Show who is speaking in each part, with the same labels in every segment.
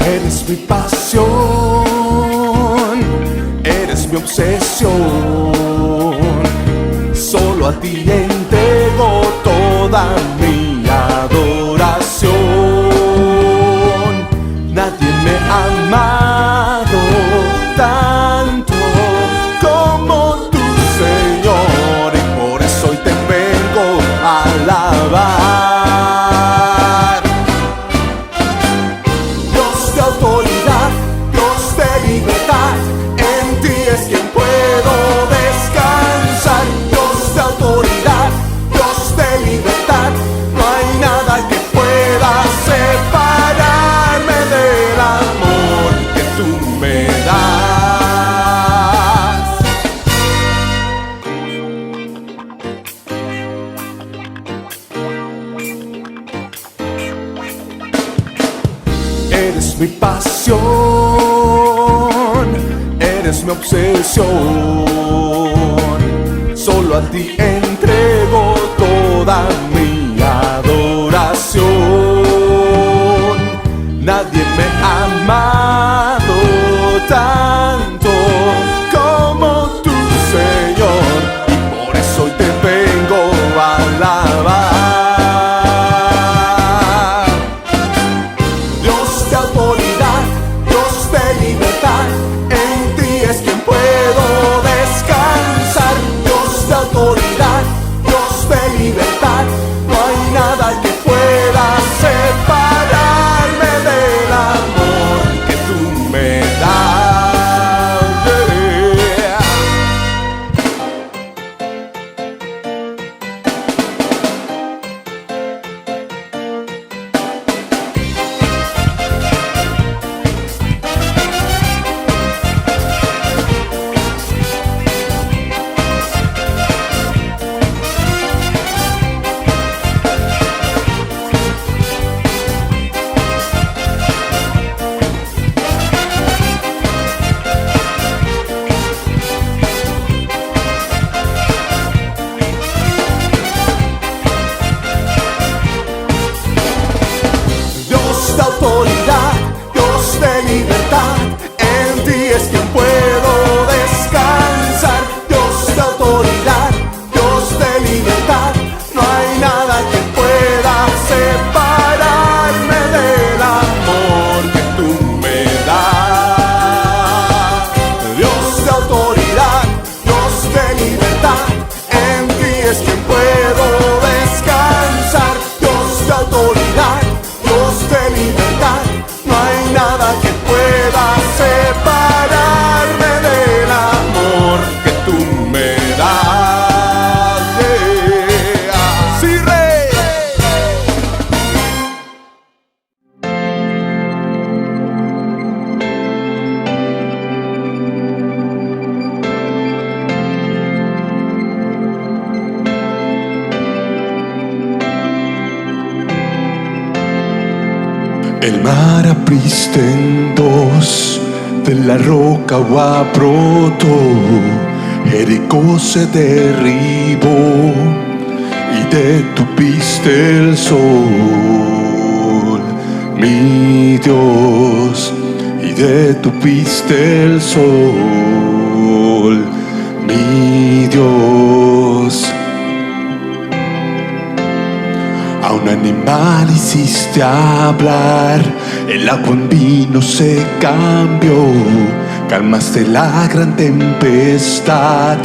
Speaker 1: Eres mi pasión, eres mi obsesión. Solo a ti entrego toda mi adoración. Nadie me ha amado tanto como tú, Señor, y por eso hoy te vengo a alabar. Autoridad, Dios de libertad, en ti es quien puedo descansar. Dios de autoridad, Dios de libertad, no hay nada que pueda separarme del amor que tú me das. Eres mi pasión, eres mi obsesión. Solo a ti entrego toda mi adoración. Nadie me ha amado tanto como tú, Señor, y por eso hoy te vengo a alabar.
Speaker 2: El mar abriste en dos, de la roca agua brotó, Jericó se derribó y detuviste el sol, mi Dios, y detuviste el sol, mi Dios. A un animal hiciste hablar, el agua en vino se cambió, calmaste la gran tempestad,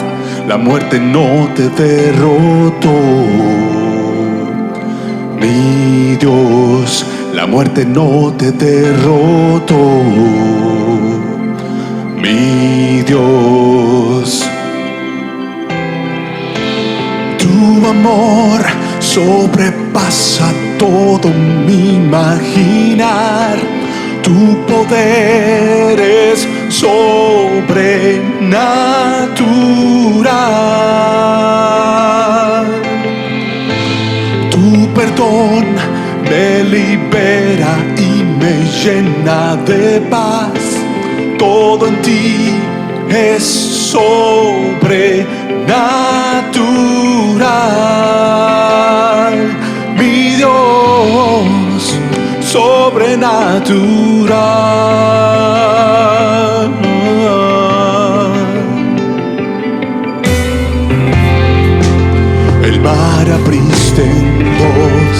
Speaker 2: la muerte no te derrotó. Mi Dios, la muerte no te derrotó. Mi Dios, tu amor sobrepasa todo mi imaginar. Tu poder es sobrenatural. Tu perdón me libera y me llena de paz. Todo en ti es sobrenatural. Mi Dios, sobrenatural. El mar abriste en dos,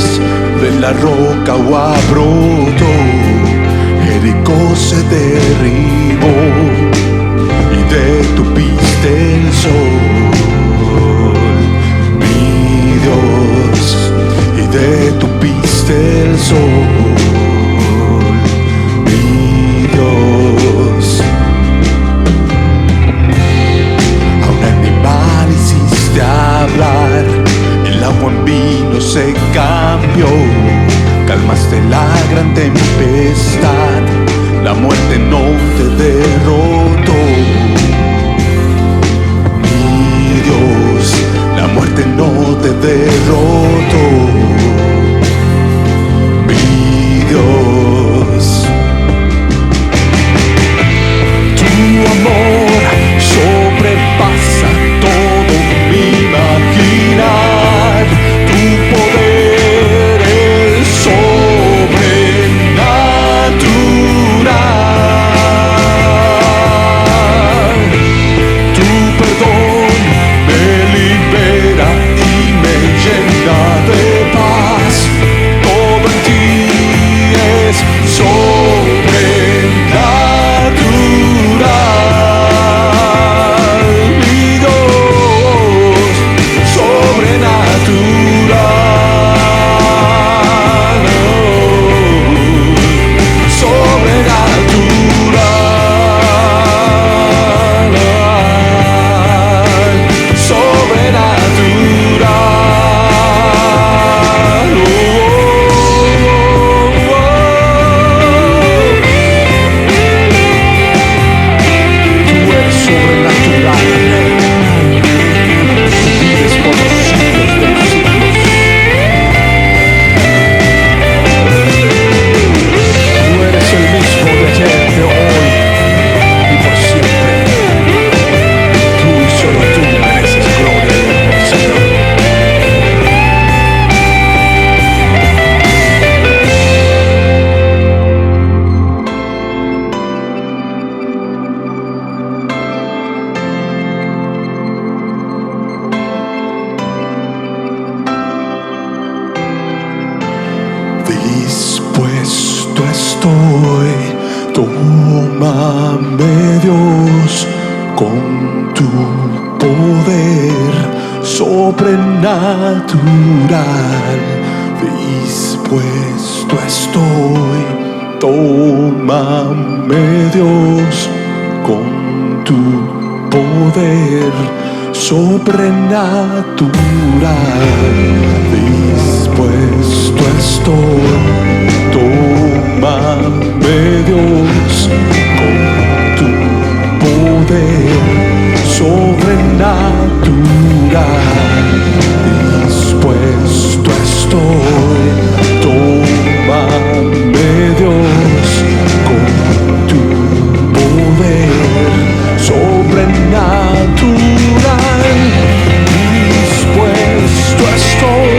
Speaker 2: de la roca agua brotó, Jericó se derribó y detuviste el sol, mi Dios, y detuviste el sol, mi Dios. A un animal hiciste hablar, el agua en vino se cambió, calmaste la gran tempestad, la muerte no te derrotó. Mi Dios, la muerte no te derrotó. Mi Dios, tu amor sobrepasa todo mi imaginar. Tu poder es sobrenatural. Tu perdón me libera y me llena de paz. Todo en ti es sobrenatural. Mi Dios, sobrenatural. Sobrenatural. Sobrenatural. Tú eres sobrenatural, Rey. Tú vives por los siglos de los siglos. Tú eres el mismo de ayer, de hoy y por siempre. Tú y solo tú mereces gloria y honor, Señor. Dispuesto estoy, tómame Dios, con tu poder sobrenatural. Dispuesto estoy, tómame Dios, con tu poder sobrenatural. Dispuesto estoy, tómame Dios, con tu poder sobrenatural. Dispuesto estoy, tómame Dios, con tu poder sobrenatural. Dispuesto estoy,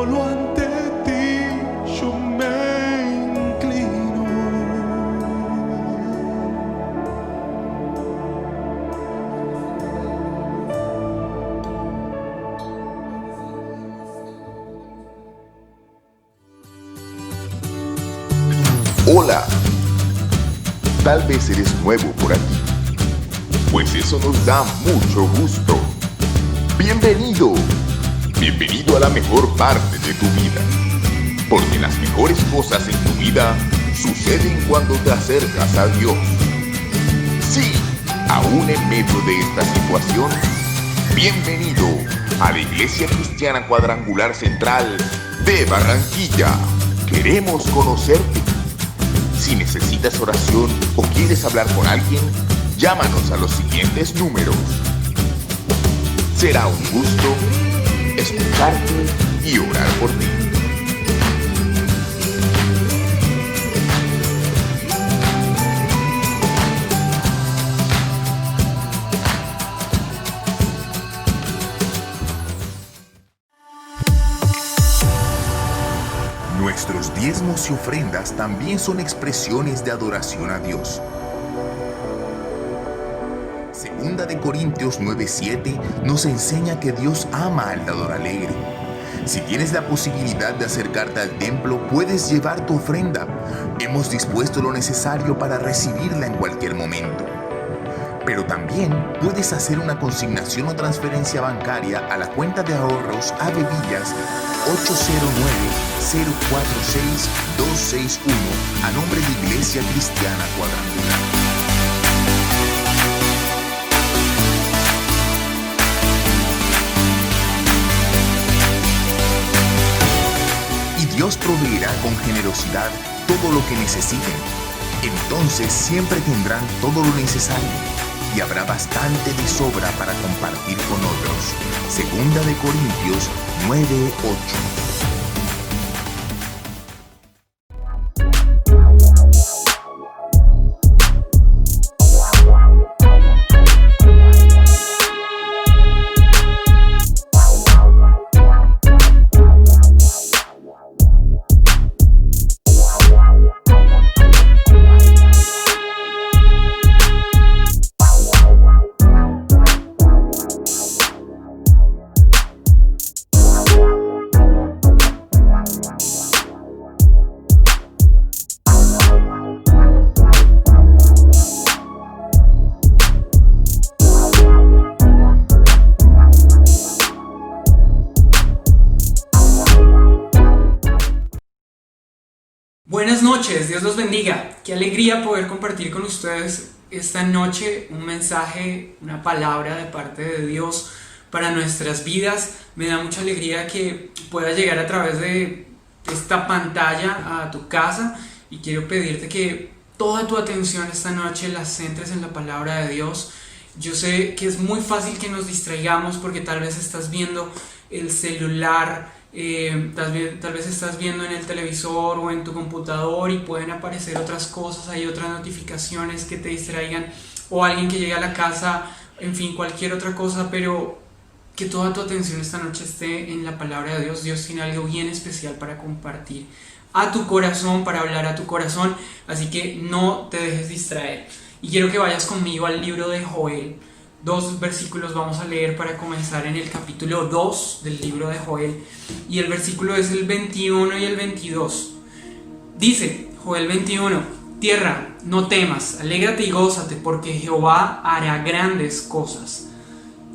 Speaker 1: solo ante ti yo me inclino.
Speaker 3: Hola, tal vez eres nuevo por aquí, pues eso nos da mucho gusto. Bienvenido, bienvenido a la mejor parte de tu vida, porque las mejores cosas en tu vida suceden cuando te acercas a Dios. Sí, aún en medio de esta situación, bienvenido a la Iglesia Cristiana Cuadrangular Central de Barranquilla. Queremos conocerte. Si necesitas oración o quieres hablar con alguien, llámanos a los siguientes números. Será un gusto escucharte y orar por ti. Nuestros diezmos y ofrendas también son expresiones de adoración a Dios. Segunda de Corintios 9:7 nos enseña que Dios ama al dador alegre. Si tienes la posibilidad de acercarte al templo, puedes llevar tu ofrenda. Hemos dispuesto lo necesario para recibirla en cualquier momento. Pero también puedes hacer una consignación o transferencia bancaria a la cuenta de ahorros Ave Villas 809-046-261 a nombre de Iglesia Cristiana Cuadrangular. Dios proveerá con generosidad todo lo que necesiten. Entonces siempre tendrán todo lo necesario y habrá bastante de sobra para compartir con otros. Segunda de Corintios 9:8.
Speaker 4: Buenas noches, Dios los bendiga. Qué alegría poder compartir con ustedes esta noche un mensaje, una palabra de parte de Dios para nuestras vidas. Me da mucha alegría que pueda llegar a través de esta pantalla a tu casa y quiero pedirte que toda tu atención esta noche la centres en la palabra de Dios. Yo sé que es muy fácil que nos distraigamos porque tal vez estás viendo el celular, tal vez estás viendo en el televisor o en tu computador y pueden aparecer otras cosas, hay otras notificaciones que te distraigan o alguien que llegue a la casa, en fin, cualquier otra cosa, pero que toda tu atención esta noche esté en la palabra de Dios. Dios tiene algo bien especial para compartir a tu corazón, para hablar a tu corazón, así que no te dejes distraer. Y quiero que vayas conmigo al libro de Joel. 2 versículos vamos a leer para comenzar en el capítulo 2 del libro de Joel. Y el versículo es el 21 y el 22. Dice Joel 21: Tierra, no temas, alégrate y gózate, porque Jehová hará grandes cosas.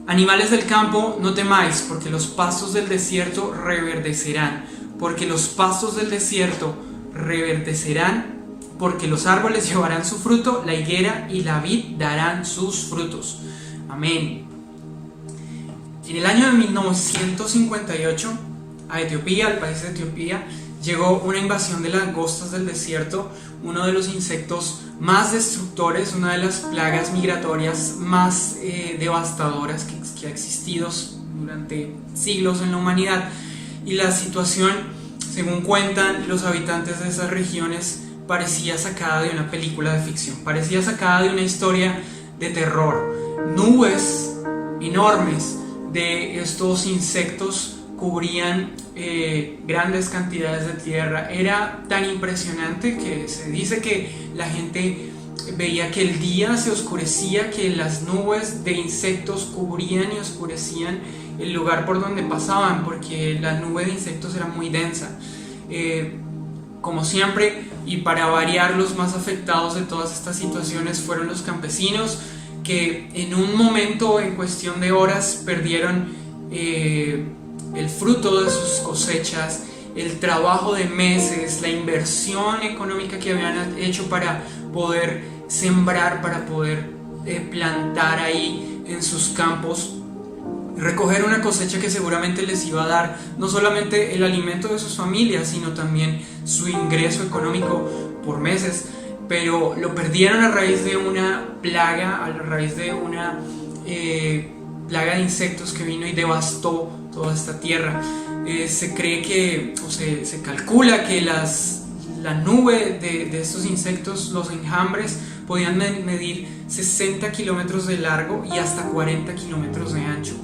Speaker 4: Animales del campo, no temáis, porque los pastos del desierto reverdecerán. Porque los pastos del desierto reverdecerán, porque los árboles llevarán su fruto, la higuera y la vid darán sus frutos. Amén. En el año de 1958, a Etiopía, al país de Etiopía, llegó una invasión de langostas del desierto, uno de los insectos más destructores, una de las plagas migratorias más devastadoras que ha existido durante siglos en la humanidad. Y la situación, según cuentan los habitantes de esas regiones, parecía sacada de una película de ficción, parecía sacada de una historia de terror. Nubes enormes de estos insectos cubrían grandes cantidades de tierra. Era tan impresionante que se dice que la gente veía que el día se oscurecía, que las nubes de insectos cubrían y oscurecían el lugar por donde pasaban, porque la nube de insectos era muy densa. Como siempre, y para variar, los más afectados de todas estas situaciones fueron los campesinos, que en un momento, en cuestión de horas, perdieron el fruto de sus cosechas, el trabajo de meses, la inversión económica que habían hecho para poder sembrar, para poder plantar ahí en sus campos, recoger una cosecha que seguramente les iba a dar no solamente el alimento de sus familias, sino también su ingreso económico por meses, pero lo perdieron a raíz de una plaga, a raíz de una plaga de insectos que vino y devastó toda esta tierra. Se cree que, o se calcula que la nube de estos insectos, los enjambres, podían medir 60 kilómetros de largo y hasta 40 kilómetros de ancho.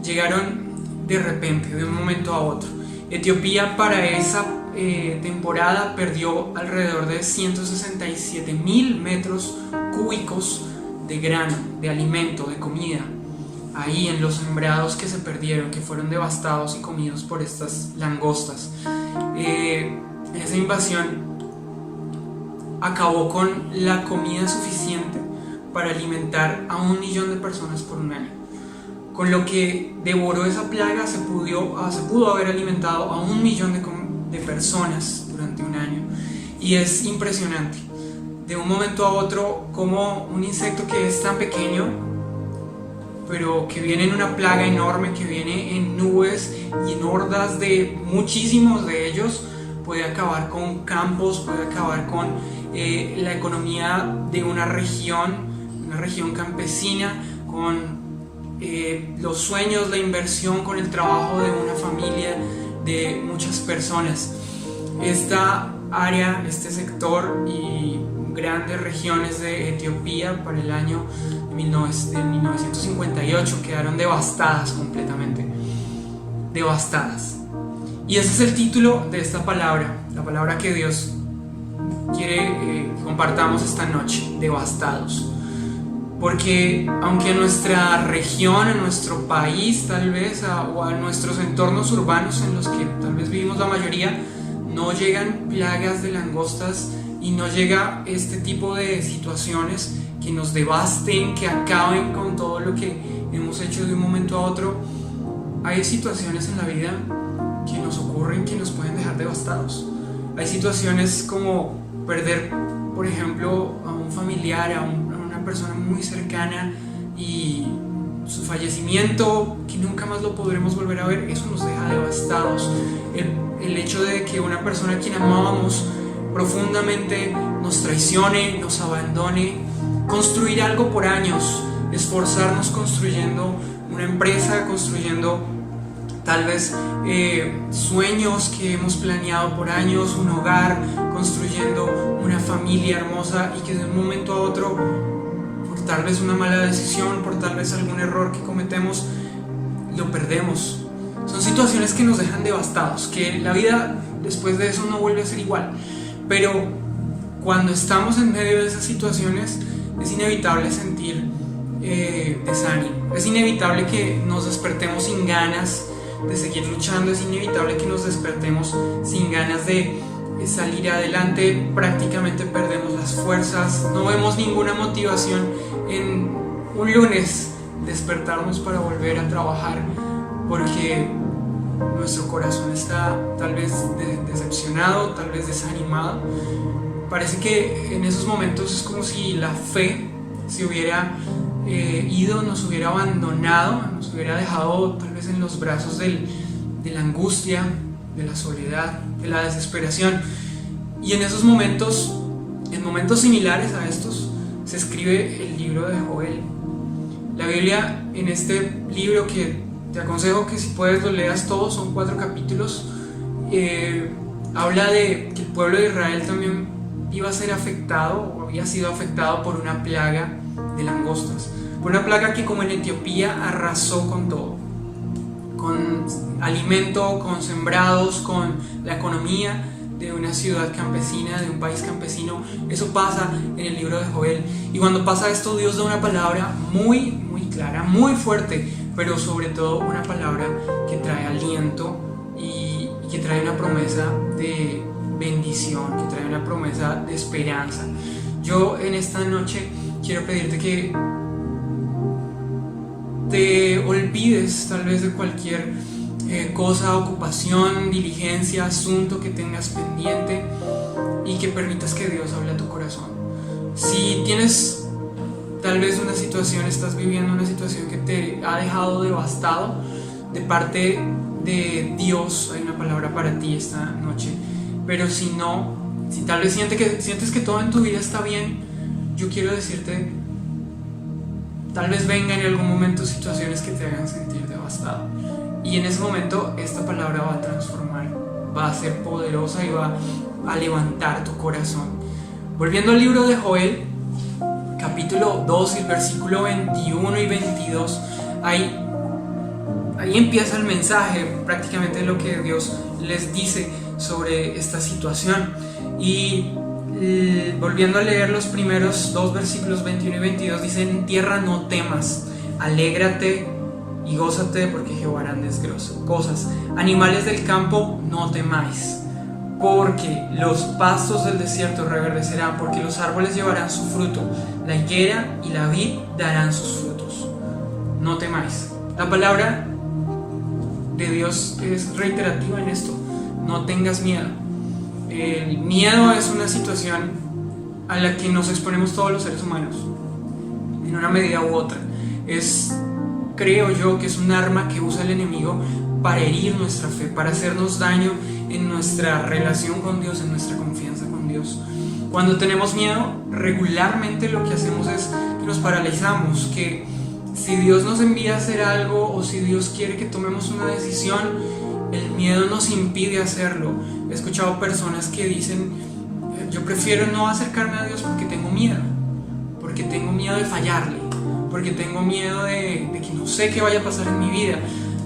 Speaker 4: Llegaron de repente, de un momento a otro. Etiopía para esa temporada perdió alrededor de 167.000 metros cúbicos de grano, de alimento, de comida, ahí en los sembrados que se perdieron, que fueron devastados y comidos por estas langostas. Esa invasión acabó con la comida suficiente para alimentar a 1 millón de personas por un año. Con lo que devoró esa plaga se pudo haber alimentado a 1 millón de personas durante un año. Y es impresionante, de un momento a otro, como un insecto que es tan pequeño, pero que viene en una plaga enorme, que viene en nubes y en hordas de muchísimos de ellos, puede acabar con campos, puede acabar con la economía de una región campesina, con los sueños, la inversión, con el trabajo de una familia, de muchas personas. Esta área, este sector y grandes regiones de Etiopía para el año de 1958 quedaron devastadas completamente, devastadas. Y ese es el título de esta palabra, la palabra que Dios quiere que compartamos esta noche: devastados. Porque aunque a nuestra región, a nuestro país tal vez, o a nuestros entornos urbanos en los que tal vez vivimos la mayoría, no llegan plagas de langostas y no llega este tipo de situaciones que nos devasten, que acaben con todo lo que hemos hecho de un momento a otro, hay situaciones en la vida que nos ocurren que nos pueden dejar devastados. Hay situaciones como perder, por ejemplo, a un familiar, a una persona muy cercana, y su fallecimiento, que nunca más lo podremos volver a ver. Eso nos deja devastados. El hecho de que una persona a quien amábamos profundamente nos traicione, nos abandone. Construir algo por años, esforzarnos construyendo una empresa, construyendo tal vez sueños que hemos planeado por años, un hogar, construyendo una familia hermosa, y que de un momento a otro, por tal vez una mala decisión, por tal vez algún error que cometemos, lo perdemos. Son situaciones que nos dejan devastados, que la vida después de eso no vuelve a ser igual. Pero cuando estamos en medio de esas situaciones, es inevitable sentir desánimo. Es inevitable que nos despertemos sin ganas de seguir luchando. Es inevitable que nos despertemos sin ganas de salir adelante. Prácticamente perdemos las fuerzas, no vemos ninguna motivación en un lunes despertarnos para volver a trabajar, porque nuestro corazón está tal vez decepcionado, tal vez desanimado. Parece que en esos momentos es como si la fe se hubiera ido, nos hubiera abandonado, nos hubiera dejado tal vez en los brazos de la angustia, de la soledad, de la desesperación. Y en esos momentos, en momentos similares a estos, se escribe el libro de Joel. La Biblia, en este libro, que te aconsejo que si puedes lo leas todo, son 4 capítulos, habla de que el pueblo de Israel también iba a ser afectado, o había sido afectado por una plaga de langostas, por una plaga que, como en Etiopía, arrasó con todo, alimento, con sembrados, con la economía de una ciudad campesina, de un país campesino. Eso pasa en el libro de Joel. Y cuando pasa esto, Dios da una palabra muy, muy clara, muy fuerte, pero sobre todo una palabra que trae aliento y que trae una promesa de bendición, que trae una promesa de esperanza. Yo en esta noche quiero pedirte que te olvides tal vez de cualquier cosa, ocupación, diligencia, asunto que tengas pendiente y que permitas que Dios hable a tu corazón. Si tienes tal vez una situación, estás viviendo una situación que te ha dejado devastado, de parte de Dios hay una palabra para ti esta noche. Pero si no, si tal vez sientes que todo en tu vida está bien, yo quiero decirte, tal vez vengan en algún momento situaciones que te hagan sentir devastado. Y en ese momento esta palabra va a transformar, va a ser poderosa y va a levantar tu corazón. Volviendo al libro de Joel, capítulo 2, el versículo 21 y 22, ahí empieza el mensaje, prácticamente lo que Dios les dice sobre esta situación. Y volviendo a leer los primeros dos versículos 21 y 22, dice: en tierra no temas, alégrate y gózate, porque Jehová hará grandes cosas. Animales del campo, no temáis, porque los pastos del desierto reverdecerán, porque los árboles llevarán su fruto, la higuera y la vid darán sus frutos. No temáis. La palabra de Dios es reiterativa en esto: no tengas miedo. El miedo es una situación a la que nos exponemos todos los seres humanos, en una medida u otra. Creo yo que es un arma que usa el enemigo para herir nuestra fe, para hacernos daño en nuestra relación con Dios, en nuestra confianza con Dios. Cuando tenemos miedo, regularmente lo que hacemos es que nos paralizamos, que si Dios nos envía a hacer algo o si Dios quiere que tomemos una decisión, el miedo nos impide hacerlo. He escuchado personas que dicen: yo prefiero no acercarme a Dios porque tengo miedo de fallarle, porque tengo miedo de que no sé qué vaya a pasar en mi vida.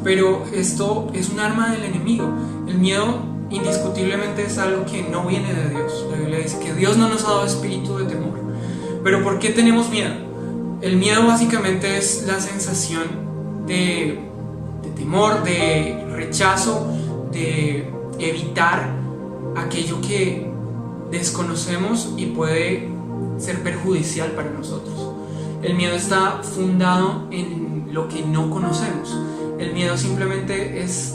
Speaker 4: Pero esto es un arma del enemigo. El miedo indiscutiblemente es algo que no viene de Dios. La Biblia dice que Dios no nos ha dado espíritu de temor. Pero ¿por qué tenemos miedo? El miedo básicamente es la sensación de temor, de rechazo, de evitar aquello que desconocemos y puede ser perjudicial para nosotros. El miedo está fundado en lo que no conocemos. El miedo simplemente es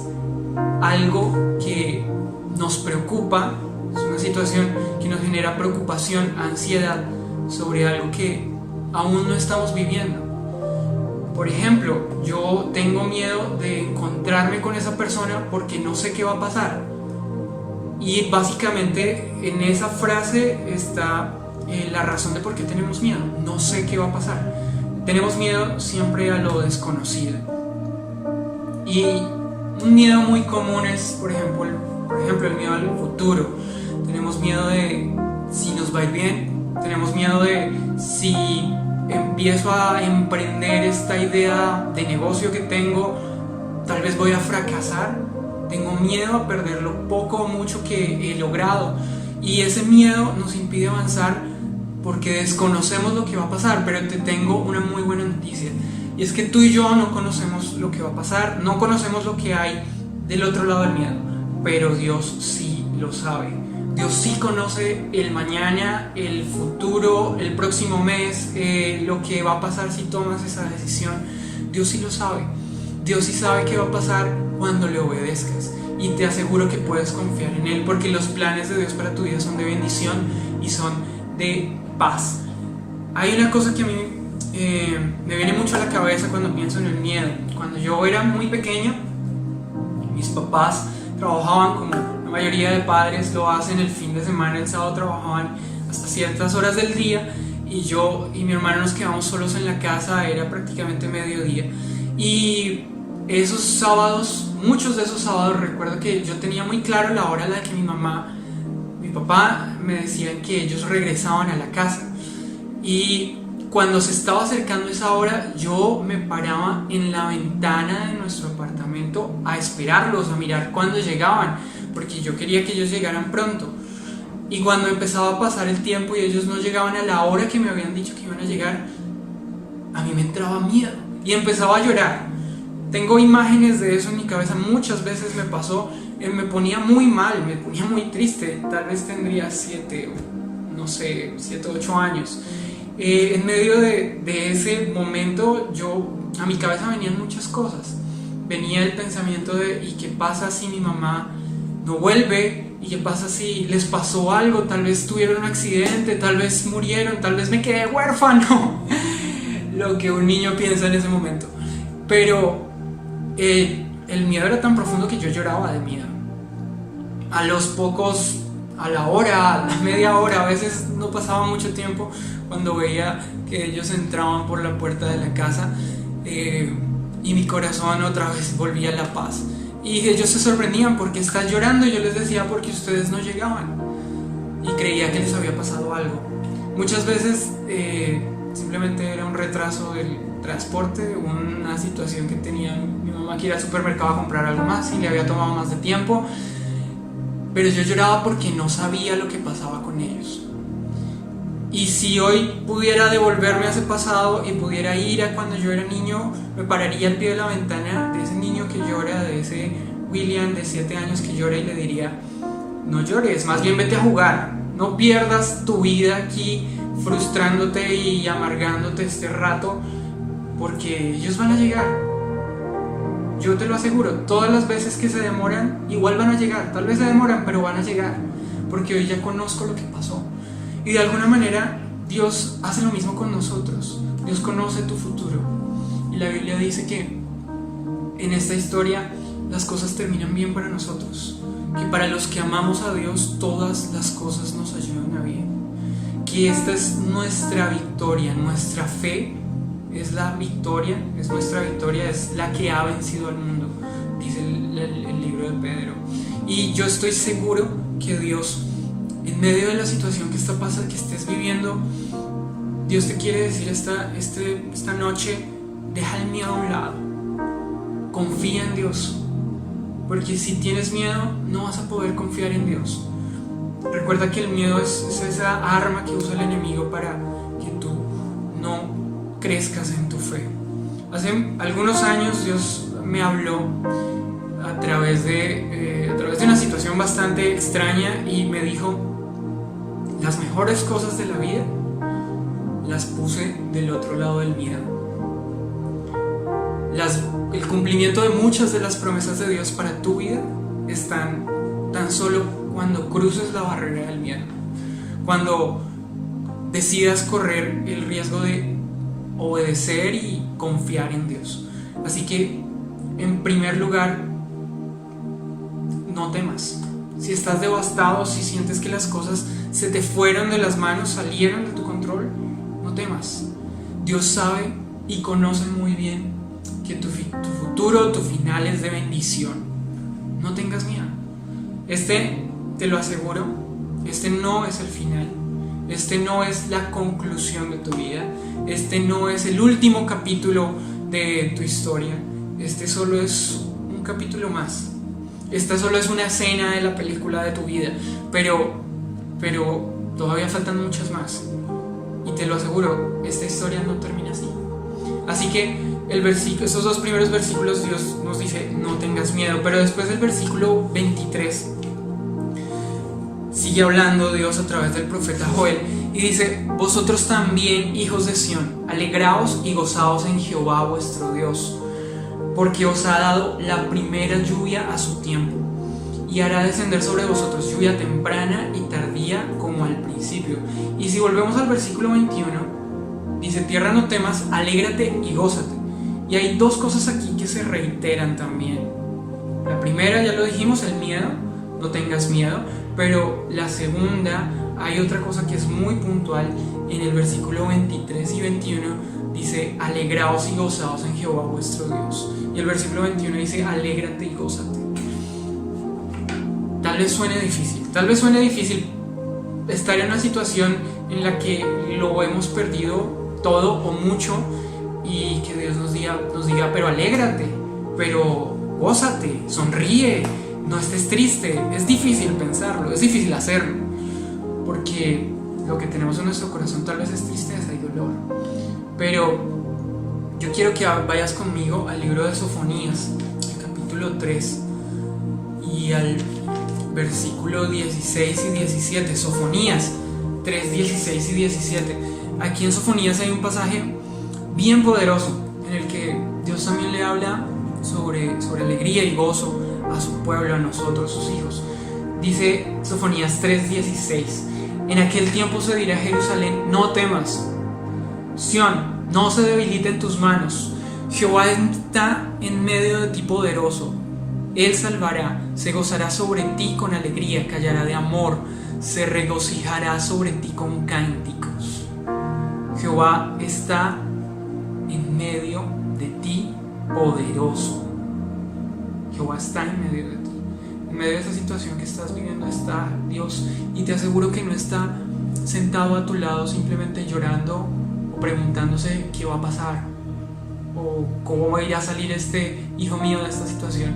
Speaker 4: algo que nos preocupa, es una situación que nos genera preocupación, ansiedad sobre algo que aún no estamos viviendo. Por ejemplo, yo tengo miedo de encontrarme con esa persona porque no sé qué va a pasar. Y básicamente en esa frase está la razón de por qué tenemos miedo. No sé qué va a pasar. Tenemos miedo siempre a lo desconocido. Y un miedo muy común es, por ejemplo, el miedo al futuro. Tenemos miedo de si nos va a ir bien. Tenemos miedo de si empiezo a emprender esta idea de negocio que tengo, tal vez voy a fracasar. Tengo miedo a perder lo poco o mucho que he logrado. Y ese miedo nos impide avanzar porque desconocemos lo que va a pasar. Pero te tengo una muy buena noticia, y es que tú y yo no conocemos lo que va a pasar, no conocemos lo que hay del otro lado del miedo, pero Dios sí lo sabe. Dios sí conoce el mañana, el futuro, el próximo mes, lo que va a pasar si tomas esa decisión. Dios sí lo sabe. Dios sí sabe qué va a pasar cuando le obedezcas, y te aseguro que puedes confiar en Él, porque los planes de Dios para tu vida son de bendición y son de paz. Hay una cosa que a mí me viene mucho a la cabeza cuando pienso en el miedo. Cuando yo era muy pequeño, mis papás trabajaban, como la mayoría de padres lo hacen, el fin de semana, el sábado trabajaban hasta ciertas horas del día, y yo y mi hermano nos quedamos solos en la casa. Era prácticamente mediodía, y esos sábados, muchos de esos sábados, recuerdo que yo tenía muy claro la hora a la que mi papá me decían que ellos regresaban a la casa. Y cuando se estaba acercando esa hora, yo me paraba en la ventana de nuestro apartamento a esperarlos, a mirar cuándo llegaban, porque yo quería que ellos llegaran pronto. Y cuando empezaba a pasar el tiempo y ellos no llegaban a la hora que me habían dicho que iban a llegar, a mí me entraba miedo y empezaba a llorar. Tengo imágenes de eso en mi cabeza, muchas veces me pasó, me ponía muy mal, me ponía muy triste. Tal vez tendría 7 o 8 años. En medio de ese momento, a mi cabeza venían muchas cosas. Venía el pensamiento de: ¿y qué pasa si mi mamá no vuelve? ¿Y qué pasa si les pasó algo? Tal vez tuvieron un accidente, tal vez murieron, tal vez me quedé huérfano. Lo que un niño piensa en ese momento. Pero el miedo era tan profundo que yo lloraba de miedo. A la hora, a la media hora, a veces no pasaba mucho tiempo, cuando veía que ellos entraban por la puerta de la casa, y mi corazón otra vez volvía a la paz. Y ellos se sorprendían: ¿por qué estás llorando? Y yo les decía: porque ustedes no llegaban. Y creía que les había pasado algo. Muchas veces simplemente era un retraso del transporte, una situación que tenía mi mamá que ir al supermercado a comprar algo más y le había tomado más de tiempo. Pero yo lloraba porque no sabía lo que pasaba con ellos. Y si hoy pudiera devolverme a ese pasado y pudiera ir a cuando yo era niño, me pararía al pie de la ventana de ese niño que llora, de ese William de 7 años que llora, y le diría: no llores, más bien vete a jugar. No pierdas tu vida aquí frustrándote y amargándote este rato, porque ellos van a llegar. Yo te lo aseguro, todas las veces que se demoran, igual van a llegar. Tal vez se demoran, pero van a llegar, porque hoy ya conozco lo que pasó. Y de alguna manera Dios hace lo mismo con nosotros. Dios conoce tu futuro. Y la Biblia dice que en esta historia las cosas terminan bien para nosotros, que para los que amamos a Dios todas las cosas nos ayudan a bien, que esta es nuestra victoria, nuestra fe es la victoria, es nuestra victoria, es la que ha vencido al mundo, dice el libro de Pedro. Y yo estoy seguro que Dios, en medio de la situación que estés viviendo, Dios te quiere decir esta noche: deja el miedo a un lado, confía en Dios, porque si tienes miedo no vas a poder confiar en Dios. Recuerda que el miedo es esa arma que usa el enemigo para que tú no crezcas en tu fe. Hace algunos años Dios me habló a través de una situación bastante extraña y me dijo: las mejores cosas de la vida las puse del otro lado del miedo. El cumplimiento de muchas de las promesas de Dios para tu vida están tan solo cuando cruces la barrera del miedo, cuando decidas correr el riesgo de obedecer y confiar en Dios. Así que, en primer lugar, no temas. Si estás devastado, si sientes que las cosas se te fueron de las manos, salieron de tu control, no temas. Dios sabe y conoce muy bien que tu futuro, tu final es de bendición. No tengas miedo. Te lo aseguro, no es el final. No es la conclusión de tu vida. No es el último capítulo de tu historia. Solo es un capítulo más. Esta solo es una escena de la película de tu vida, pero todavía faltan muchas más. Y te lo aseguro, esta historia no termina así. Así que esos 2 primeros versículos Dios nos dice: no tengas miedo. Pero después del versículo 23 sigue hablando Dios a través del profeta Joel y dice: vosotros también, hijos de Sión, alegraos y gozaos en Jehová vuestro Dios, porque os ha dado la primera lluvia a su tiempo, y hará descender sobre vosotros lluvia temprana y tardía como al principio. Y si volvemos al versículo 21, dice: tierra, no temas, alégrate y gózate. Y hay 2 cosas aquí que se reiteran también. La primera, ya lo dijimos, el miedo, no tengas miedo. Pero la segunda, hay otra cosa que es muy puntual. En el versículo 23 y 21 dice: alegraos y gozaos en Jehová vuestro Dios. Y el versículo 21 dice: alégrate y gózate. Tal vez suene difícil estar en una situación en la que lo hemos perdido todo o mucho, y que Dios nos diga, pero alégrate, pero gózate, sonríe, no estés triste. Es difícil pensarlo, es difícil hacerlo, porque lo que tenemos en nuestro corazón tal vez es tristeza y dolor. Pero yo quiero que vayas conmigo al libro de Sofonías, el capítulo 3, y al versículo 16 y 17. Sofonías 3, 16 y 17. Aquí en Sofonías hay un pasaje bien poderoso en el que Dios también le habla sobre alegría y gozo a su pueblo, a nosotros, sus hijos. Dice Sofonías 3, 16: en aquel tiempo se dirá a Jerusalén: no temas, Sión, no se debilite en tus manos. Jehová está en medio de ti poderoso. Él salvará, se gozará sobre ti con alegría, callará de amor, se regocijará sobre ti con cánticos. Jehová está en medio de ti poderoso. Jehová está en medio de ti. En medio de esa situación que estás viviendo está Dios, y te aseguro que no está sentado a tu lado simplemente llorando o preguntándose qué va a pasar o cómo va a ir a salir este hijo mío de esta situación.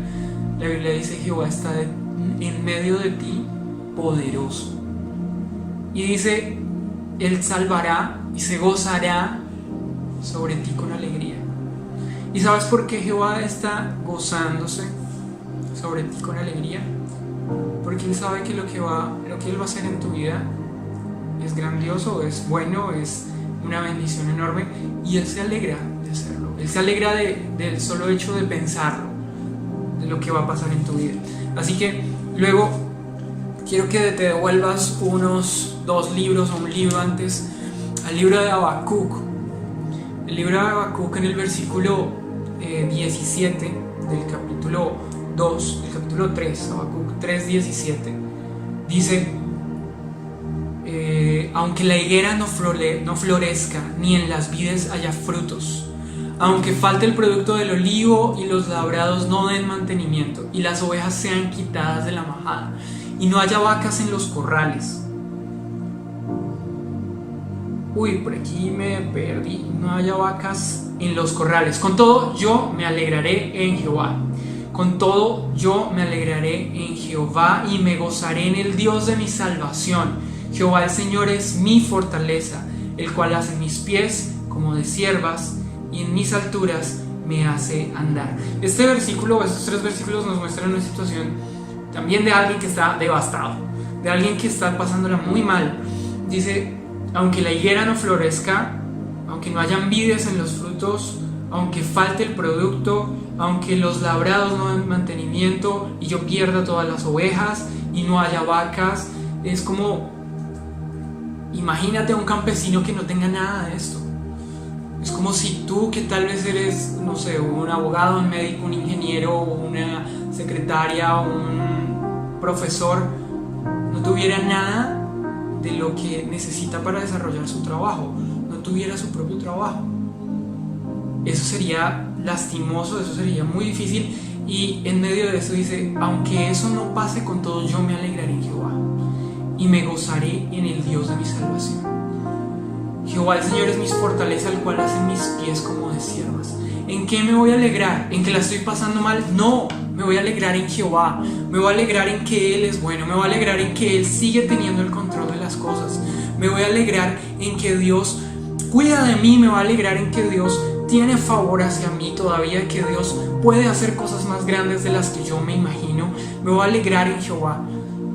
Speaker 4: La Biblia dice: Jehová está en medio de ti poderoso. Y dice: Él salvará y se gozará sobre ti con alegría. ¿Y sabes por qué Jehová está gozándose sobre ti con alegría? Porque Él sabe que lo que Él va a hacer en tu vida es grandioso, es bueno, es una bendición enorme, y Él se alegra de hacerlo. Él se alegra del solo hecho de pensarlo, de lo que va a pasar en tu vida. Así que luego quiero que te devuelvas unos 2 libros o un libro antes al libro de Habacuc. El libro de Habacuc, en el versículo 17 del capítulo 2, del capítulo 3, Habacuc 3:17, dice: aunque la higuera no florezca, ni en las vides haya frutos, aunque falte el producto del olivo y los labrados no den mantenimiento, y las ovejas sean quitadas de la majada, y no haya vacas en los corrales. Por aquí me perdí. No haya vacas en los corrales. Con todo, yo me alegraré en Jehová. Con todo, yo me alegraré en Jehová y me gozaré en el Dios de mi salvación. Jehová el Señor es mi fortaleza, el cual hace mis pies como de ciervas y en mis alturas me hace andar. Este versículo, estos 3 versículos nos muestran una situación también de alguien que está devastado, de alguien que está pasándola muy mal. Dice: aunque la higuera no florezca, aunque no hayan vides en los frutos, aunque falte el producto, aunque los labrados no den mantenimiento y yo pierda todas las ovejas y no haya vacas. Es como, imagínate a un campesino que no tenga nada de esto. Es como si tú, que tal vez eres, no sé, un abogado, un médico, un ingeniero, una secretaria, un profesor, no tuviera nada de lo que necesita para desarrollar su trabajo, no tuviera su propio trabajo. Eso sería lastimoso, eso sería muy difícil. Y en medio de eso dice: aunque eso no pase, con todo yo me alegraré en Jehová y me gozaré en el Dios de mi salvación. Jehová el Señor es mi fortaleza, el cual hace mis pies como de ciervas. ¿En qué me voy a alegrar? ¿En que la estoy pasando mal? No, me voy a alegrar en Jehová. Me voy a alegrar en que Él es bueno. Me voy a alegrar en que Él sigue teniendo el control de las cosas. Me voy a alegrar en que Dios cuida de mí. Me voy a alegrar en que Dios tiene favor hacia mí todavía, que Dios puede hacer cosas más grandes de las que yo me imagino. Me voy a alegrar en Jehová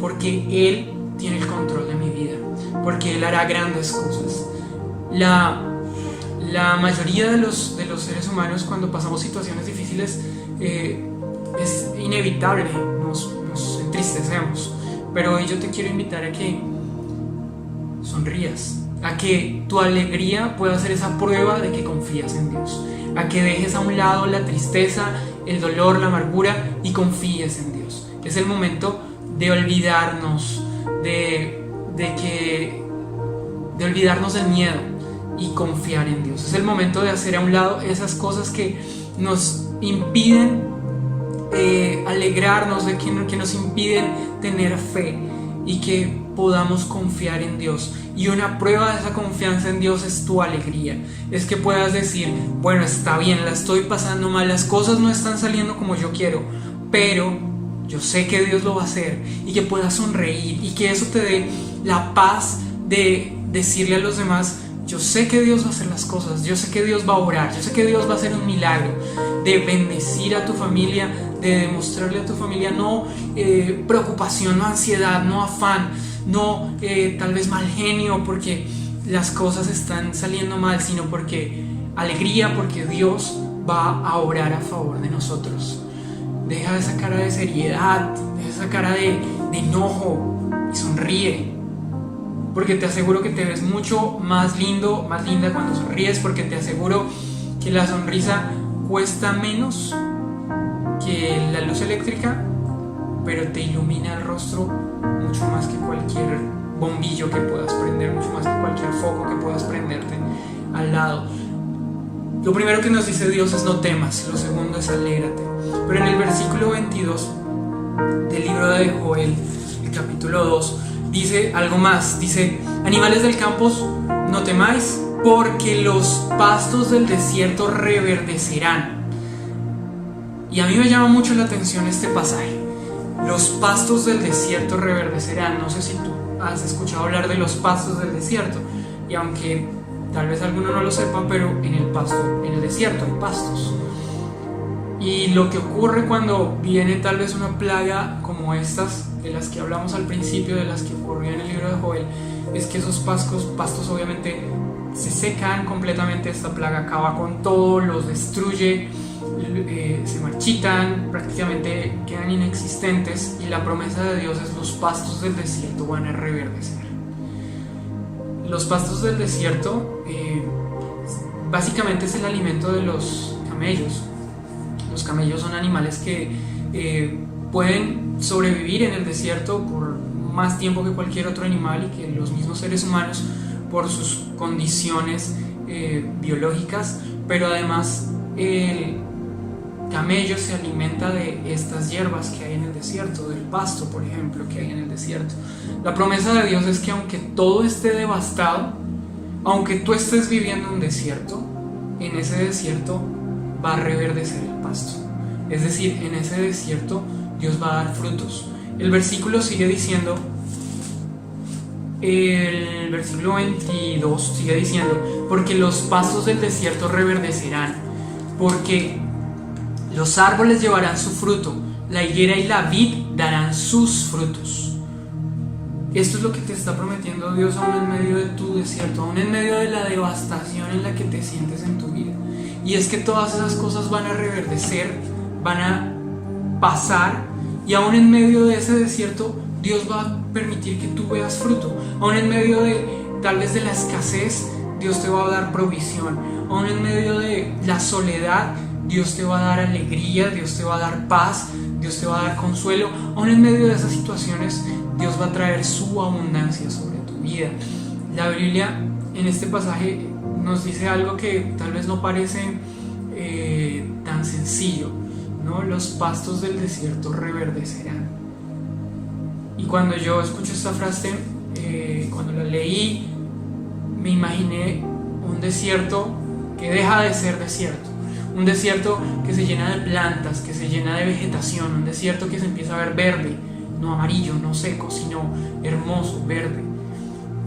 Speaker 4: porque Él tiene el control de mi vida, porque Él hará grandes cosas. La mayoría de los seres humanos, cuando pasamos situaciones difíciles, es inevitable, nos entristecemos. Pero hoy yo te quiero invitar a que sonrías, a que tu alegría pueda ser esa prueba de que confías en Dios, a que dejes a un lado la tristeza, el dolor, la amargura y confíes en Dios. Es el momento de olvidarnos de olvidarnos del miedo y confiar en Dios. Es el momento de hacer a un lado esas cosas que nos impiden alegrarnos, que nos impiden tener fe. y que podamos confiar en Dios. Y una prueba de esa confianza en Dios es tu alegría. Es que puedas decir, bueno, está bien, la estoy pasando mal, las cosas no están saliendo como yo quiero, pero yo sé que Dios lo va a hacer, y que puedas sonreír y que eso te dé la paz de decirle a los demás, yo sé que Dios va a hacer las cosas, yo sé que Dios va a obrar, yo sé que Dios va a hacer un milagro, de bendecir a tu familia, de demostrarle a tu familia no preocupación, no ansiedad, no afán, no tal vez mal genio porque las cosas están saliendo mal, sino porque alegría, porque Dios va a obrar a favor de nosotros. Deja esa cara de seriedad, deja esa cara de enojo y sonríe. Porque te aseguro que te ves mucho más lindo, más linda cuando sonríes, porque te aseguro que la sonrisa cuesta menos que la luz eléctrica, pero te ilumina el rostro mucho más que cualquier bombillo que puedas prender, mucho más que cualquier foco que puedas prenderte al lado. Lo primero que nos dice Dios es no temas, lo segundo es alégrate. Pero en el versículo 22 del libro de Joel, el capítulo 2, dice algo más, dice, animales del campo, no temáis, porque los pastos del desierto reverdecerán. Y a mí me llama mucho la atención este pasaje. Los pastos del desierto reverdecerán. No sé si tú has escuchado hablar de los pastos del desierto. Y aunque tal vez alguno no lo sepa, pero en el desierto hay pastos. Y lo que ocurre cuando viene tal vez una plaga como estas, de las que hablamos al principio, de las que ocurrían en el libro de Joel, es que esos pastos obviamente se secan completamente. Esta plaga acaba con todo, los destruye, se marchitan, prácticamente quedan inexistentes, y la promesa de Dios es los pastos del desierto van a reverdecer. Los pastos del desierto básicamente es el alimento de los camellos. Los camellos son animales que pueden sobrevivir en el desierto por más tiempo que cualquier otro animal, y que los mismos seres humanos por sus condiciones biológicas, pero además el camello se alimenta de estas hierbas que hay en el desierto, del pasto, por ejemplo, que hay en el desierto. La promesa de Dios es que aunque todo esté devastado, aunque tú estés viviendo un desierto, en ese desierto va a reverdecer el pasto. Es decir, en ese desierto Dios va a dar frutos. El versículo sigue diciendo, el versículo 22 sigue diciendo, porque los pastos del desierto reverdecerán, porque los árboles llevarán su fruto, la higuera y la vid darán sus frutos. Esto es lo que te está prometiendo Dios aún en medio de tu desierto, aún en medio de la devastación en la que te sientes en tu vida. Y es que todas esas cosas van a reverdecer, van a pasar, y aún en medio de ese desierto Dios va a permitir que tú veas fruto. Aún en medio de tal vez de la escasez, Dios te va a dar provisión. Aún en medio de la soledad, Dios te va a dar alegría, Dios te va a dar paz, Dios te va a dar consuelo. Aún en medio de esas situaciones, Dios va a traer su abundancia sobre tu vida. La Biblia en este pasaje nos dice algo que tal vez no parece tan sencillo, ¿no? Los pastos del desierto reverdecerán. Y cuando yo escucho esta frase, cuando la leí, me imaginé un desierto que deja de ser desierto. Un desierto que se llena de plantas, que se llena de vegetación, un desierto que se empieza a ver verde, no amarillo, no seco, sino hermoso, verde,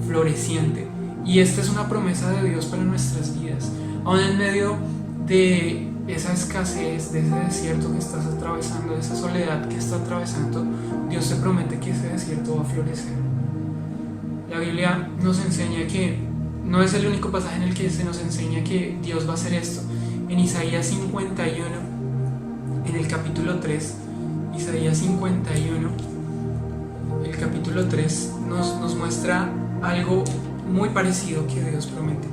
Speaker 4: floreciente. Y esta es una promesa de Dios para nuestras vidas. Aún en medio de esa escasez, de ese desierto que estás atravesando, de esa soledad que estás atravesando, Dios te promete que ese desierto va a florecer. La Biblia nos enseña que no es el único pasaje en el que se nos enseña que Dios va a hacer esto. En Isaías 51, en el capítulo 3, Isaías 51, el capítulo 3 nos muestra algo muy parecido que Dios promete.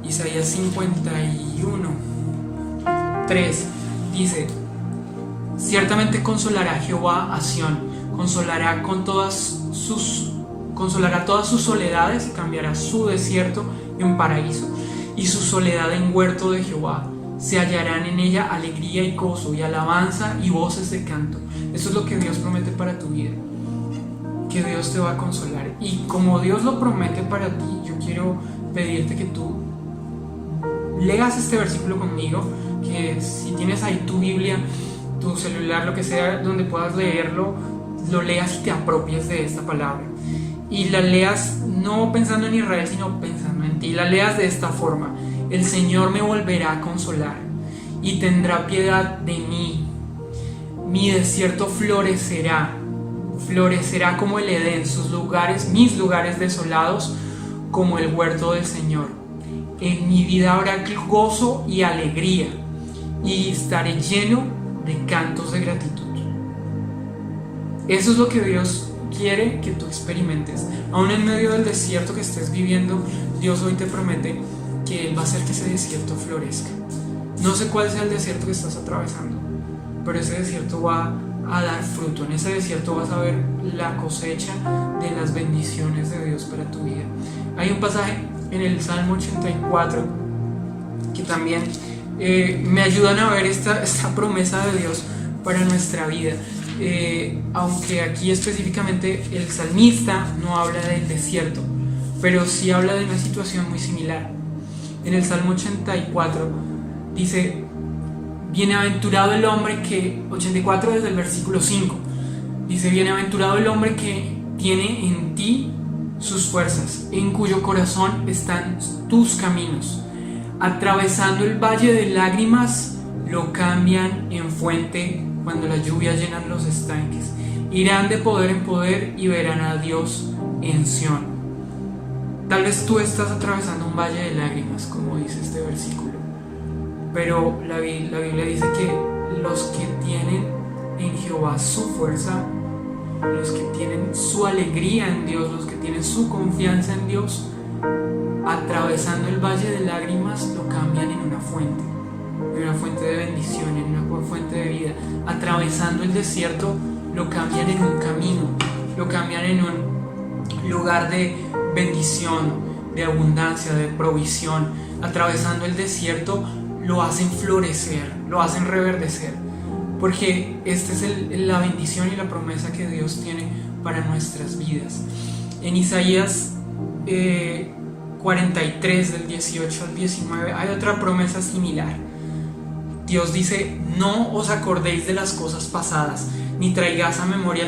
Speaker 4: Isaías 51, 3 dice: ciertamente consolará Jehová a Sión, consolará todas sus soledades, y cambiará su desierto en paraíso, y su soledad en huerto de Jehová. Se hallarán en ella alegría y gozo, y alabanza y voces de canto. Eso es lo que Dios promete para tu vida. que Dios te va a consolar. Y como Dios lo promete para ti, yo quiero pedirte que tú leas este versículo conmigo, que si tienes ahí tu Biblia, tu celular, lo que sea, donde puedas leerlo, lo leas y te apropies de esta palabra. Y la leas no pensando en Israel, sino pensando en ti. La leas de esta forma: el Señor me volverá a consolar y tendrá piedad de mí. Mi desierto florecerá como el Edén, mis lugares desolados como el huerto del Señor. En mi vida habrá gozo y alegría, y estaré lleno de cantos de gratitud. Eso es lo que Dios quiere que tú experimentes. Aún en medio del desierto que estés viviendo, Dios hoy te promete que Él va a hacer que ese desierto florezca. No sé cuál sea el desierto que estás atravesando, pero ese desierto va a dar fruto. En ese desierto vas a ver la cosecha de las bendiciones de Dios para tu vida. Hay un pasaje en el Salmo 84 que también me ayudan a ver esta promesa de Dios para nuestra vida. Aunque aquí específicamente el salmista no habla del desierto, pero sí habla de una situación muy similar. En el Salmo 84 dice: bienaventurado el hombre que, 84 desde el versículo 5, dice: bienaventurado el hombre que tiene en ti sus fuerzas, en cuyo corazón están tus caminos. Atravesando el valle de lágrimas, lo cambian en fuente cuando las lluvias llenan los estanques. Irán de poder en poder y verán a Dios en Sión. Tal vez tú estás atravesando un valle de lágrimas, como dice este versículo, pero la Biblia dice que los que tienen en Jehová su fuerza, los que tienen su alegría en Dios, los que tienen su confianza en Dios, atravesando el valle de lágrimas, lo cambian en una fuente de bendición, en una fuente de vida. Atravesando el desierto, lo cambian en un camino, lo cambian en un lugar de bendición, de abundancia, de provisión. Atravesando el desierto, lo hacen florecer, lo hacen reverdecer, porque esta es la bendición y la promesa que Dios tiene para nuestras vidas. En Isaías 43 del 18 al 19 hay otra promesa similar. Dios dice: no os acordéis de las cosas pasadas, ni traigáis a memoria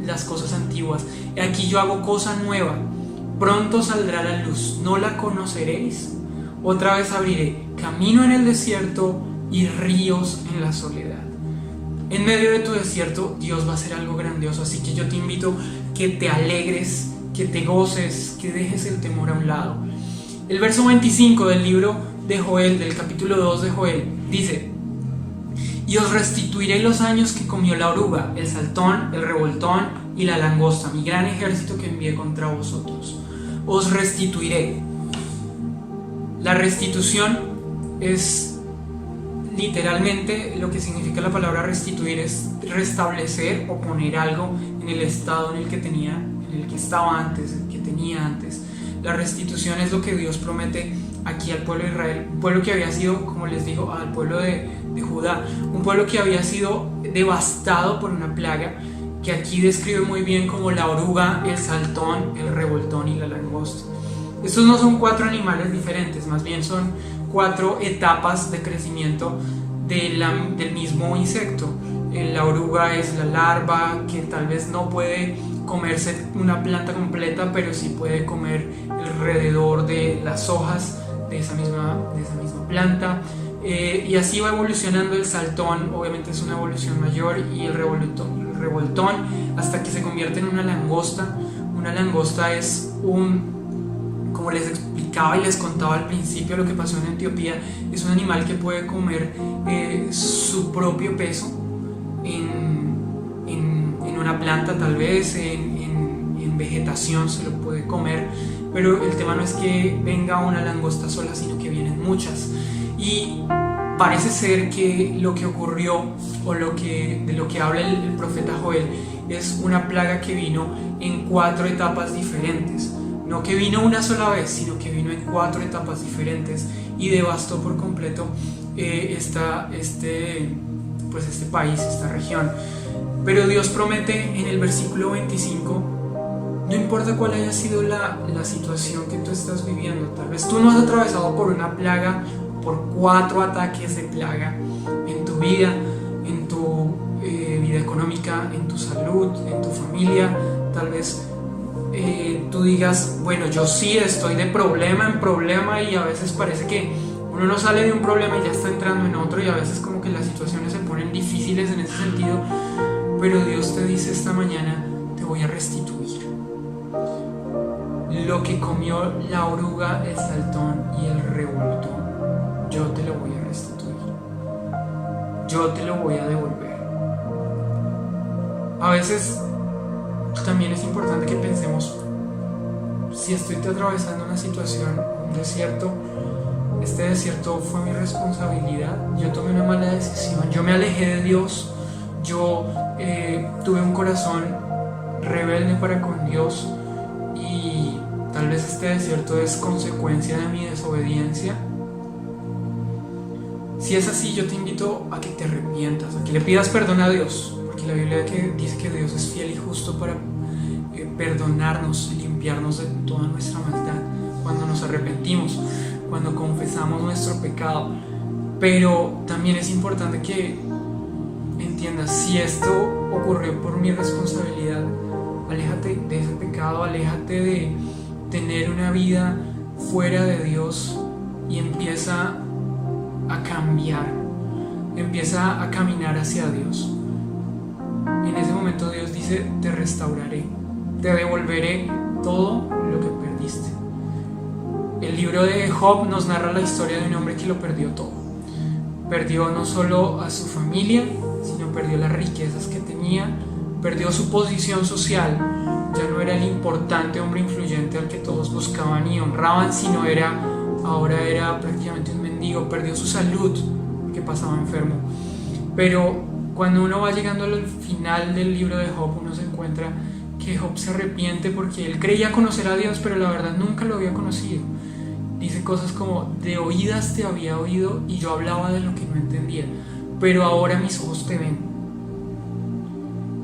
Speaker 4: las cosas antiguas. He aquí yo hago cosa nueva, pronto saldrá la luz, ¿no la conoceréis? Otra vez abriré camino en el desierto y ríos en la soledad. En medio de tu desierto, Dios va a hacer algo grandioso, así que yo te invito que te alegres, que te goces, que dejes el temor a un lado. El verso 25 del libro de Joel, del capítulo 2 de Joel, dice: y os restituiré los años que comió la oruga, el saltón, el revoltón y la langosta, mi gran ejército que envié contra vosotros. Os restituiré. La restitución es literalmente lo que significa la palabra restituir, es restablecer o poner algo en el estado en el que estaba antes, el que tenía antes. La restitución es lo que Dios promete aquí al pueblo de Israel, un pueblo que había sido, como les digo, al pueblo de Judá, un pueblo que había sido devastado por una plaga que aquí describe muy bien como la oruga, el saltón, el revoltón y la langosta. Estos no son 4 animales diferentes, más bien son 4 etapas de crecimiento del mismo insecto. La oruga es la larva, que tal vez no puede comerse una planta completa, pero sí puede comer alrededor de las hojas de esa misma planta. Y así va evolucionando el saltón, obviamente es una evolución mayor, y el revoltón hasta que se convierte en una langosta. Una langosta es como les explicaba y les contaba al principio lo que pasó en Etiopía, es un animal que puede comer su propio peso en una planta, tal vez en vegetación se lo puede comer, pero el tema no es que venga una langosta sola, sino que vienen muchas. Y parece ser que lo que ocurrió, o de lo que habla el profeta Joel, es una plaga que vino en 4 etapas diferentes. No que vino una sola vez, sino que vino en 4 etapas diferentes y devastó por completo este país, esta región. Pero Dios promete en el versículo 25 No importa cuál haya sido la situación que tú estás viviendo, tal vez tú no has atravesado por una plaga, por 4 ataques de plaga en tu vida, en tu vida económica, en tu salud, en tu familia. Tal vez tú digas, bueno, yo sí estoy de problema en problema, y a veces parece que uno no sale de un problema y ya está entrando en otro, y a veces como que las situaciones se ponen difíciles en ese sentido, pero Dios te dice esta mañana: te voy a restituir. Lo que comió la oruga, el saltón y el revoltón, yo te lo voy a restituir. Yo te lo voy a devolver. A veces también es importante que pensemos: si estoy atravesando una situación, un desierto, este desierto fue mi responsabilidad, yo tomé una mala decisión, yo me alejé de Dios, yo tuve un corazón rebelde para con Dios, y tal vez este desierto es consecuencia de mi desobediencia. Si es así, yo te invito a que te arrepientas, a que le pidas perdón a Dios, porque la Biblia dice que Dios es fiel y justo para perdonarnos y limpiarnos de toda nuestra maldad cuando nos arrepentimos, cuando confesamos nuestro pecado. Pero también es importante que entiendas: si esto ocurrió por mi responsabilidad, aléjate de ese pecado, aléjate de tener una vida fuera de Dios y empieza a cambiar, empieza a caminar hacia Dios. En ese momento Dios dice: te restauraré, te devolveré todo lo que perdiste. El libro de Job nos narra la historia de un hombre que lo perdió todo. Perdió no solo a su familia, sino perdió las riquezas que tenía, perdió su posición social. Ya no era el importante hombre influyente al que todos buscaban y honraban, sino ahora era prácticamente un mendigo. Perdió su salud, que pasaba enfermo. Pero cuando uno va llegando al final del libro de Job, uno se encuentra que Job se arrepiente porque él creía conocer a Dios, pero la verdad nunca lo había conocido. Dice cosas como: de oídas te había oído y yo hablaba de lo que no entendía, pero ahora mis ojos te ven.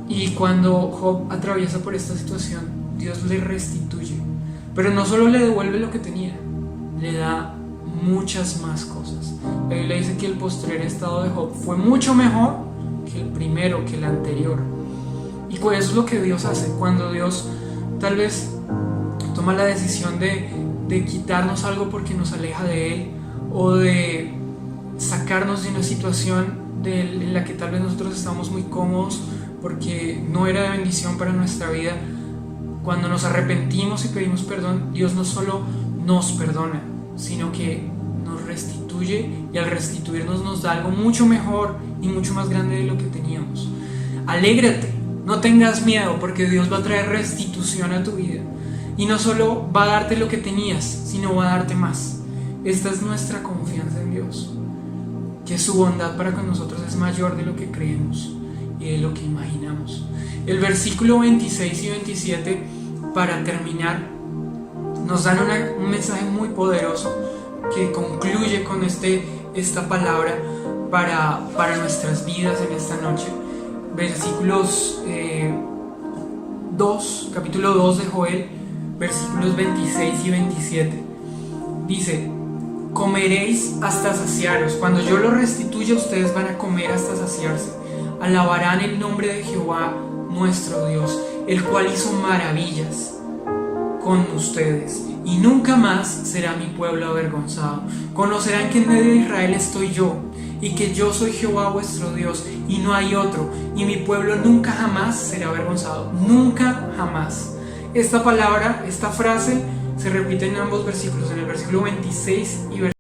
Speaker 4: Y cuando Job atraviesa por esta situación, Dios le restituye, pero no solo le devuelve lo que tenía, le da muchas más cosas. La Biblia dice que el postrer estado de Job fue mucho mejor que el primero, que el anterior. Y pues eso es lo que Dios hace cuando Dios tal vez toma la decisión de quitarnos algo porque nos aleja de Él, o de sacarnos de una situación en la que tal vez nosotros estamos muy cómodos porque no era de bendición para nuestra vida. Cuando nos arrepentimos y pedimos perdón, Dios no solo nos perdona, sino que nos restituye, y al restituirnos nos da algo mucho mejor y mucho más grande de lo que teníamos. Alégrate, no tengas miedo, porque Dios va a traer restitución a tu vida, y no solo va a darte lo que tenías, sino va a darte más. Esta es nuestra confianza en Dios, que su bondad para con nosotros es mayor de lo que creemos y de lo que imaginamos. El versículo 26 y 27, para terminar, nos dan un mensaje muy poderoso que concluye con esta palabra para nuestras vidas en esta noche. Versículos capítulo 2 de Joel, versículos 26 y 27. Dice: comeréis hasta saciaros. Cuando yo lo restituya, ustedes van a comer hasta saciarse. Alabarán el nombre de Jehová nuestro Dios, el cual hizo maravillas con ustedes, y nunca más será mi pueblo avergonzado. Conocerán que en medio de Israel estoy yo, y que yo soy Jehová vuestro Dios, y no hay otro, y mi pueblo nunca jamás será avergonzado. Nunca jamás. Esta palabra, esta frase se repite en ambos versículos, en el versículo 26 y